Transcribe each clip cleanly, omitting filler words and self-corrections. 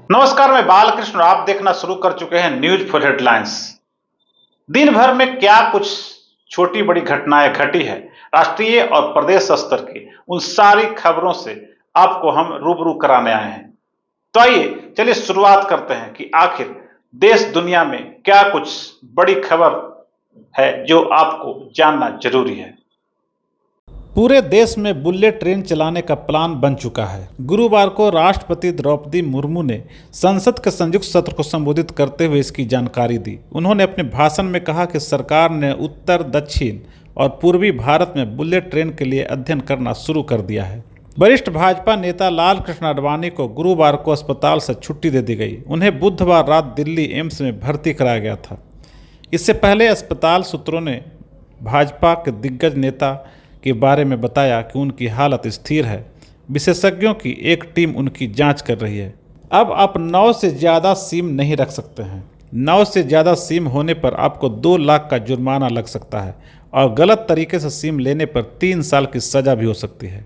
नमस्कार, मैं बालकृष्ण और आप देखना शुरू कर चुके हैं न्यूज फॉर हेडलाइंस। दिन भर में क्या कुछ छोटी बड़ी घटनाएं घटी है, राष्ट्रीय और प्रदेश स्तर की, उन सारी खबरों से आपको हम रूबरू कराने आए हैं। तो आइए चलिए शुरुआत करते हैं कि आखिर देश दुनिया में क्या कुछ बड़ी खबर है जो आपको जानना जरूरी है। पूरे देश में बुलेट ट्रेन चलाने का प्लान बन चुका है। गुरुवार को राष्ट्रपति द्रौपदी मुर्मू ने संसद के संयुक्त सत्र को संबोधित करते हुए इसकी जानकारी दी। उन्होंने अपने भाषण में कहा कि सरकार ने उत्तर, दक्षिण और पूर्वी भारत में बुलेट ट्रेन के लिए अध्ययन करना शुरू कर दिया है। वरिष्ठ भाजपा नेता लाल कृष्ण आडवाणी को गुरुवार को अस्पताल से छुट्टी दे दी गई। उन्हें बुधवार रात दिल्ली एम्स में भर्ती कराया गया था। इससे पहले अस्पताल सूत्रों ने भाजपा के दिग्गज नेता के बारे में बताया कि उनकी हालत स्थिर है। विशेषज्ञों की एक टीम उनकी जांच कर रही है। अब आप 9 से ज़्यादा सिम नहीं रख सकते हैं। 9 से ज़्यादा सिम होने पर आपको 2 लाख का जुर्माना लग सकता है और गलत तरीके से सिम लेने पर 3 साल की सज़ा भी हो सकती है।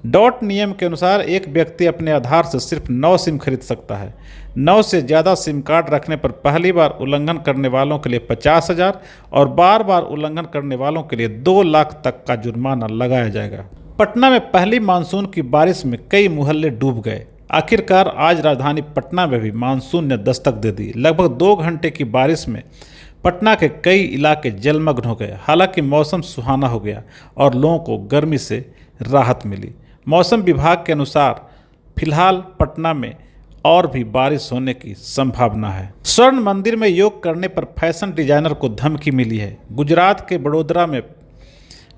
डॉट नियम के अनुसार एक व्यक्ति अपने आधार से सिर्फ 9 सिम खरीद सकता है। 9 से ज़्यादा सिम कार्ड रखने पर पहली बार उल्लंघन करने वालों के लिए 50,000 और बार बार उल्लंघन करने वालों के लिए 2 लाख तक का जुर्माना लगाया जाएगा। पटना में पहली मानसून की बारिश में कई मोहल्ले डूब गए। आखिरकार आज राजधानी पटना में भी मानसून ने दस्तक दे दी। लगभग 2 घंटे की बारिश में पटना के कई इलाके जलमग्न हो गए। हालांकि मौसम सुहाना हो गया और लोगों को गर्मी से राहत मिली। मौसम विभाग के अनुसार फिलहाल पटना में और भी बारिश होने की संभावना है। स्वर्ण मंदिर में योग करने पर फैशन डिजाइनर को धमकी मिली है। गुजरात के बड़ोदरा में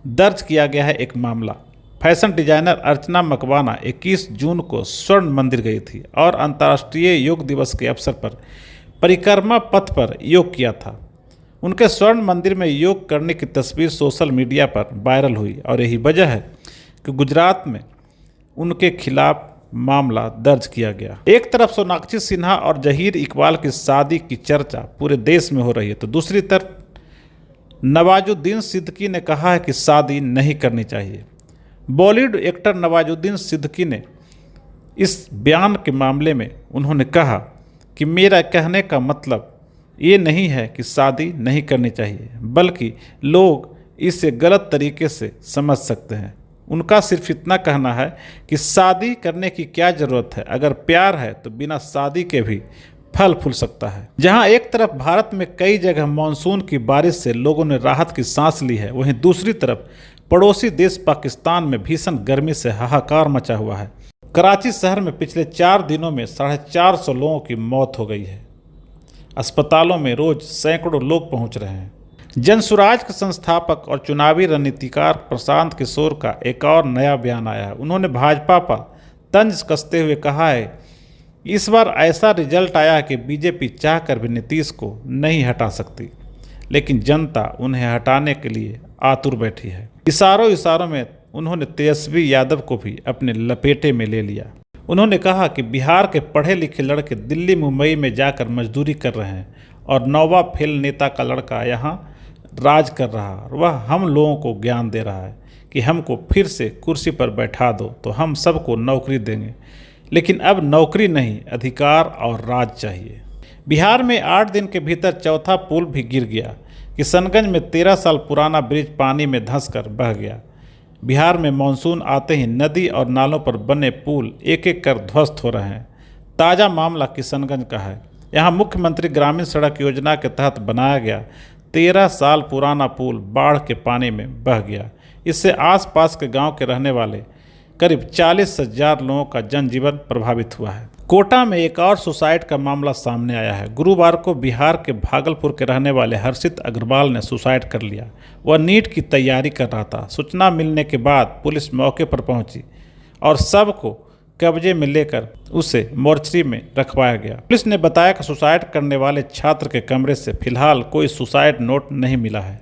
दर्ज किया गया है एक मामला। फैशन डिजाइनर अर्चना मकवाना 21 जून को स्वर्ण मंदिर गई थी और अंतर्राष्ट्रीय योग दिवस के अवसर पर परिक्रमा पथ पर योग किया था। उनके स्वर्ण मंदिर में योग करने की तस्वीर सोशल मीडिया पर वायरल हुई और यही वजह है कि गुजरात में उनके खिलाफ मामला दर्ज किया गया। एक तरफ सोनाक्षी सिन्हा और जहीर इकबाल की शादी की चर्चा पूरे देश में हो रही है, तो दूसरी तरफ नवाजुद्दीन सिद्दीकी ने कहा है कि शादी नहीं करनी चाहिए। बॉलीवुड एक्टर नवाजुद्दीन सिद्दीकी ने इस बयान के मामले में उन्होंने कहा कि मेरा कहने का मतलब ये नहीं है कि शादी नहीं करनी चाहिए, बल्कि लोग इसे गलत तरीके से समझ सकते हैं। उनका सिर्फ इतना कहना है कि शादी करने की क्या ज़रूरत है, अगर प्यार है तो बिना शादी के भी फल फूल सकता है। जहां एक तरफ भारत में कई जगह मानसून की बारिश से लोगों ने राहत की सांस ली है, वहीं दूसरी तरफ पड़ोसी देश पाकिस्तान में भीषण गर्मी से हाहाकार मचा हुआ है। कराची शहर में पिछले 4 दिनों में 450 लोगों की मौत हो गई है। अस्पतालों में रोज सैकड़ों लोग पहुंच रहे हैं। जनसुराज के संस्थापक और चुनावी रणनीतिकार प्रशांत किशोर का एक और नया बयान आया है। उन्होंने भाजपा पर तंज कसते हुए कहा है, इस बार ऐसा रिजल्ट आया है कि बीजेपी चाहकर भी नीतीश को नहीं हटा सकती, लेकिन जनता उन्हें हटाने के लिए आतुर बैठी है। इशारों में उन्होंने तेजस्वी यादव को भी अपने लपेटे में ले लिया। उन्होंने कहा कि बिहार के पढ़े लिखे लड़के दिल्ली मुंबई में जाकर मजदूरी कर रहे हैं और नौवा फेल नेता का लड़का यहाँ राज कर रहा है। वह हम लोगों को ज्ञान दे रहा है कि हमको फिर से कुर्सी पर बैठा दो तो हम सबको नौकरी देंगे, लेकिन अब नौकरी नहीं, अधिकार और राज चाहिए। बिहार में 8 दिन के भीतर चौथा पुल भी गिर गया। किशनगंज में 13 साल पुराना ब्रिज पानी में धंसकर बह गया। बिहार में मानसून आते ही नदी और नालों पर बने पुल एक एक कर ध्वस्त हो रहे हैं। ताज़ा मामला किशनगंज का है। यहाँ मुख्यमंत्री ग्रामीण सड़क योजना के तहत बनाया गया 13 साल पुराना पुल बाढ़ के पानी में बह गया। इससे आसपास के गांव के रहने वाले करीब 40,000 लोगों का जनजीवन प्रभावित हुआ है। कोटा में एक और सुसाइड का मामला सामने आया है। गुरुवार को बिहार के भागलपुर के रहने वाले हर्षित अग्रवाल ने सुसाइड कर लिया। वह नीट की तैयारी कर रहा था। सूचना मिलने के बाद पुलिस मौके पर पहुंची और शव को कब्जे में लेकर उसे मोर्चरी में रखवाया गया। पुलिस ने बताया कि सुसाइड करने वाले छात्र के कमरे से फिलहाल कोई सुसाइड नोट नहीं मिला है।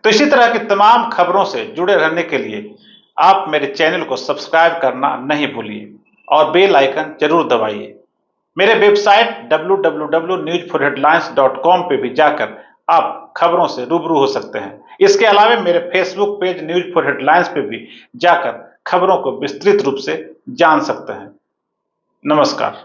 तो इसी तरह की तमाम खबरों से जुड़े रहने के लिए आप मेरे चैनल को सब्सक्राइब करना नहीं भूलिए और बेल आइकन जरूर दबाइए। मेरे वेबसाइट www.newsforheadlines.com पे भी जाकर आप खबरों से रूबरू हो सकते हैं। इसके अलावा मेरे Facebook page news for headlines पे भी जाकर खबरों को विस्तृत रूप से जान सकते हैं। नमस्कार।